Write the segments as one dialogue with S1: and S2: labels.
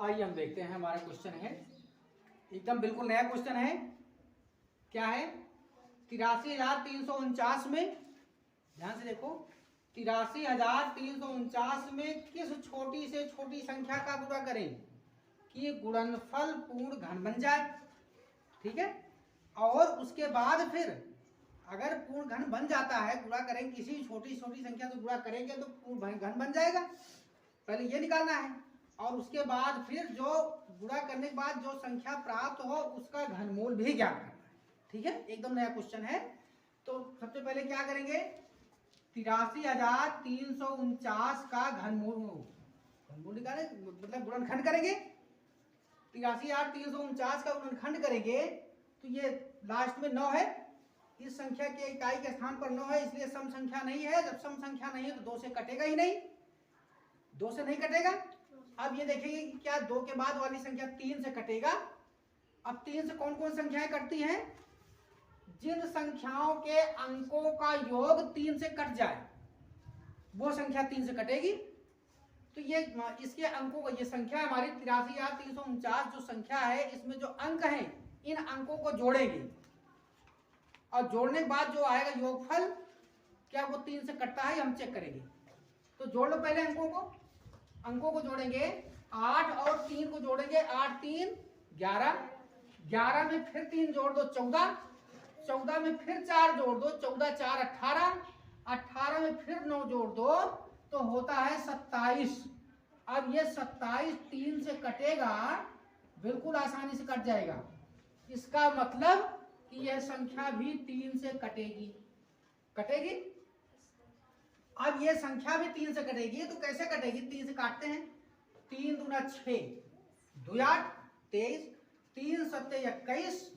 S1: आइए हम देखते हैं हमारा क्वेश्चन है, एकदम बिल्कुल नया क्वेश्चन है। क्या है? 83,349 में, ध्यान से देखो, 83,349 में किस छोटी से छोटी संख्या का गुणा करें कि गुणनफल पूर्ण घन बन जाए। ठीक है, और उसके बाद फिर अगर पूर्ण घन बन जाता है, गुणा करेंगे किसी छोटी छोटी संख्या से गुणा करेंगे तो पूर्ण घन बन जाएगा। पहले ये निकालना है और उसके बाद फिर जो गुणा करने के बाद जो संख्या प्राप्त हो उसका घनमूल भी ज्ञात करना है। ठीक है, एकदम नया क्वेश्चन है। तो सबसे पहले क्या करेंगे, 83,349 का घनमूल निकाले, मतलब गुणनखंड करेंगे। 83,349 का गुणनखंड करेंगे तो ये लास्ट में 9 है, इस संख्या के इकाई के स्थान पर 9 है, इसलिए सम संख्या नहीं है। जब सम संख्या नहीं है तो 2 से कटेगा ही नहीं, 2 से नहीं कटेगा। अब ये देखेंगे कि क्या 2 के बाद वाली संख्या 3 से कटेगा। अब 3 से कौन कौन संख्याएं कटती हैं? जिन संख्याओं के अंकों का योग 3 से कट जाए वो संख्या 3 से कटेगी। तो ये इसके अंकों का, ये संख्या हमारी 83,349 जो संख्या है, इसमें जो अंक हैं इन अंकों को जोड़ेंगे और जोड़ने के बाद जो आएगा योगफल, क्या वो 3 से कटता है हम चेक करेंगे। तो जोड़ लो पहले अंकों को जोड़ेंगे। 8 और 3 को जोड़ेंगे, 8 3 11, 11 में फिर 3 जोड़ दो 14, 14 में फिर 4 जोड़ दो, 14 4 18, 18 में फिर 9 जोड़ दो तो होता है 27। अब ये 27 3 से कटेगा, बिल्कुल आसानी से कट जाएगा। इसका मतलब कि यह संख्या भी 3 से कटेगी। अब ये संख्या भी 3 से कटेगी, तो कैसे कटेगी? 3 से काटते हैं, 3 दूना 6, 2 8 23, 3 7 21,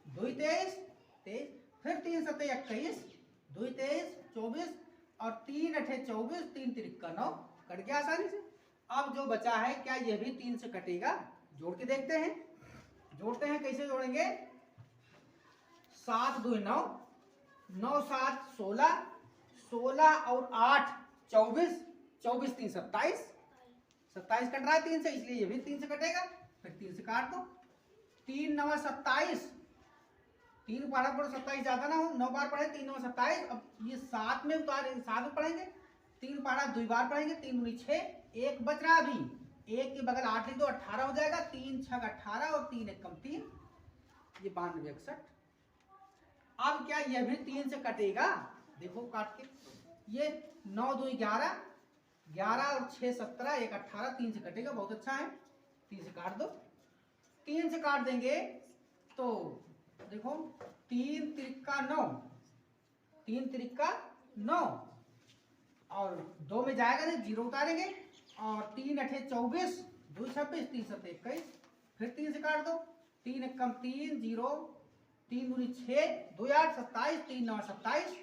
S1: 2 23 23, फिर 3 7 21, 2 23 24 और 3 8 24, 3 3 9, कट गया आसानी से। अब जो बचा है, क्या यह भी 3 से कटेगा? जोड़ के देखते हैं, जोड़ते हैं। कैसे जोड़ेंगे? 7 2 9, 9 7 16, 16 और 8 24, 24 3 27, 27 कट रहा है 3 से, इसलिए ये भी 3 से कटेगा। फिर 3 से काट दो, 3 9 27, 3 बार पढ़ो 27 ज्यादा ना हो, 9 बार पढ़े 3 9 27। अब ये 7 में उतारे, 7 में पढ़ेंगे, 3 पारा 2 बार पढ़ेंगे, 3 दूनी 6, 1 बच रहा अभी, 1 के बगल 8 लिख दो, 18 हो जाएगा। 3 6 18 और 3 1 कम 3, ये 92 61। अब क्या यह भी 3 से कटेगा? देखो काट के, ये 9 2 11, 11 और 6 17, 1 18, 3 से कटेगा, बहुत अच्छा है। 3 से काट दो, 3 से काट देंगे तो देखो 3 त्रिका 9, 3 त्रिका 9 और 2 में जाएगा नहीं, 0 उतारेंगे और 3 8 24, 2 26, 3 7 21, फिर 3 से काट दो, 3 1 कम 3 0, 3 दूनी 6, 2 8 27, 3 9 27।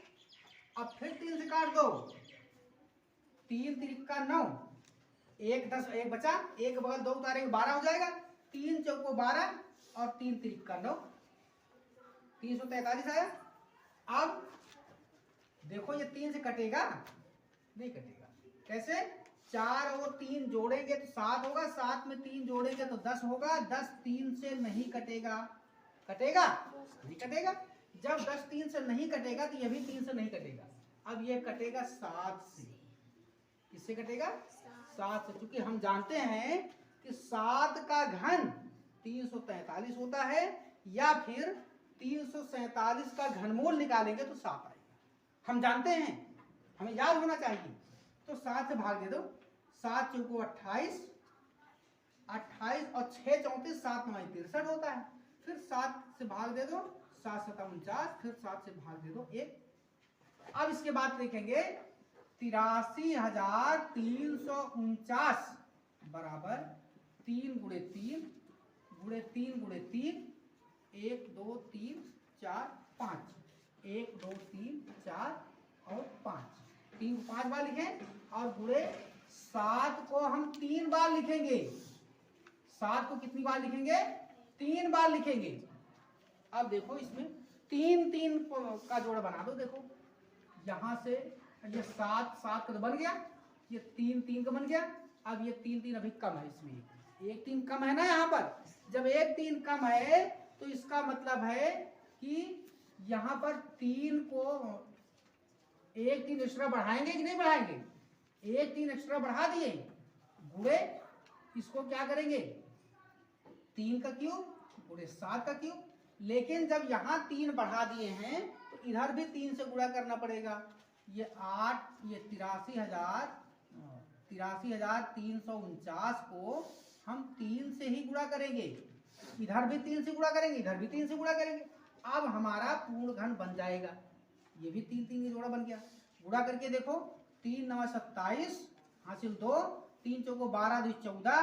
S1: अब फिर 3 से काट दो, 3 त्रिका 9, 1 10, 1 बचा, 1 के बगल 2 उतारेंगे 12 हो जाएगा, 3 चौको 12 और 3 त्रिका 9, 343 आया। अब देखो ये 3 से कटेगा? नहीं कटेगा। कैसे? 4 और 3 जोड़ेंगे तो 7 होगा, 7 में 3 जोड़ेंगे तो 10 होगा, 10 3 से नहीं कटेगा। कटेगा? नहीं कटेगा। जब 10 3 से नहीं कटेगा तो यह भी 3 से नहीं कटेगा। अब ये कटेगा 7 से। किससे कटेगा? 7 से, क्योंकि हम जानते हैं कि 7 का घन 343 होता है, या फिर 347 का घनमूल निकालेंगे तो 7 आएगा। हम जानते हैं, हमें याद होना चाहिए। तो 7 से भाग दे दो, 7 चौको 28, 28 और 6 34, 7 9 63 होता है। फिर 7 से भाग दे दो, 7 7 49, फिर 7 से भाग दे दो 1। अब इसके बाद देखेंगे 83,349 बराबर 3 गुणे 3 गुणे 3 गुणे 3, 1 2 3 4 5, 1 2 3 4 और 5, 3 को 5 बार लिखें और गुणे 7 को हम 3 बार लिखेंगे। 7 को कितनी बार लिखेंगे? 3 बार लिखेंगे। अब देखो इसमें 3 3 का जोड़ा बना दो। देखो यहां से ये 7 7 का तो बन गया, ये 3 3 का बन गया। अब ये 3 3 अभी कम है इसमें, एक 3 कम है ना यहाँ पर। जब एक 3 कम है तो इसका मतलब है कि यहाँ पर 3 को एक 3 एक्स्ट्रा बढ़ाएंगे कि नहीं बढ़ाएंगे? एक 3 एक्स्ट्रा बढ़ा दिए, गुणे इसको क्या करेंगे 3 का क्यूब गुणे 7 का क्यूब। लेकिन जब यहाँ 3 बढ़ा दिए हैं तो इधर भी 3 से गुणा करना पड़ेगा। ये 8 ये 83,349 को हम 3 से ही गुणा करेंगे। इधर भी 3 से गुणा करेंगे, इधर भी 3 से गुणा करेंगे। अब हमारा पूर्ण घन बन जाएगा। ये भी 3 3 का जोड़ा बन गया। गुणा करके देखो, 3 9 27 हासिल 2, 3 चौको 12 2 14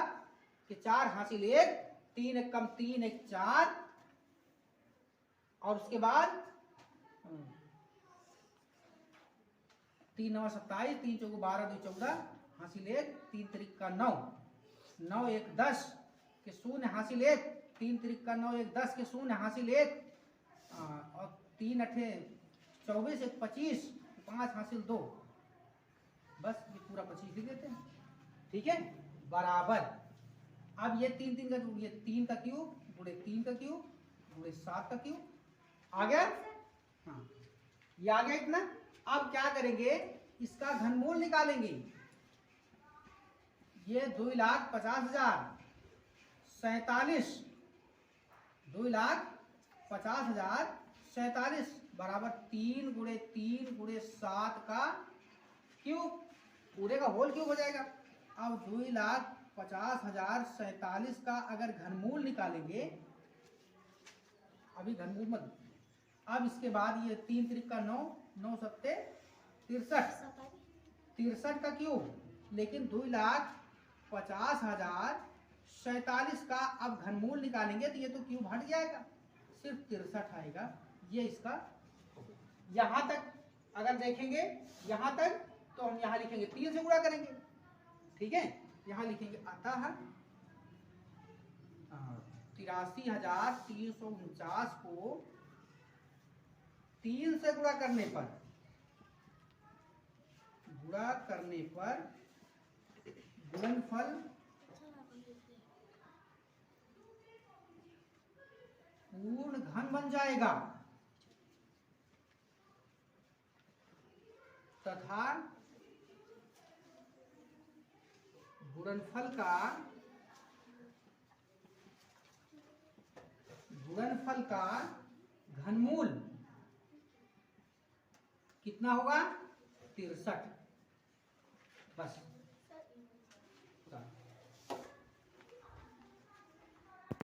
S1: के 4 हासिल 1, 3 1 कम 3 1 4 और उसके बाद 3 9 27 3 चौको 12 2 14 हासिल 1, 3 त्रिक का 9 9 1 10 के 0 हासिल 1, 3 त्रिक का 9 1 10 के 0 हासिल 1 और 3 अठे 24 1 25 5 हासिल 2। बस ये पूरा 25 लिख देते हैं। ठीक है, बराबर। अब ये 3 3 का ये 3 का क्यूब गुणे 3 का क्यूब गुणे 7 का क्यूब आ गया। हाँ, ये आ गया इतना। अब क्या करेंगे, इसका घनमूल निकालेंगे। ये 2,50,047 2,50,047 बराबर 3 गुणे 3 गुणे 7 का क्यूब, पूरे का होल क्यूब हो जाएगा। अब 2,50,047 का अगर घनमूल निकालेंगे, अभी घनमूल मत, अब इसके बाद ये 3 त्रिक का 9 9 सत्ते 63 का क्यूब। लेकिन 2,50,047 का अब घनमूल निकालेंगे तो ये तो क्यूब हट जाएगा, सिर्फ 63 आएगा। ये इसका यहां तक अगर देखेंगे, यहां तक तो हम यहां लिखेंगे 3 से गुणा करेंगे। ठीक है, यहां लिखेंगे अतः 83,349 को 3 से गुणा करने पर गुणनफल पूर्ण घन बन जाएगा तथा गुणनफल का घनमूल कितना होगा 63। बस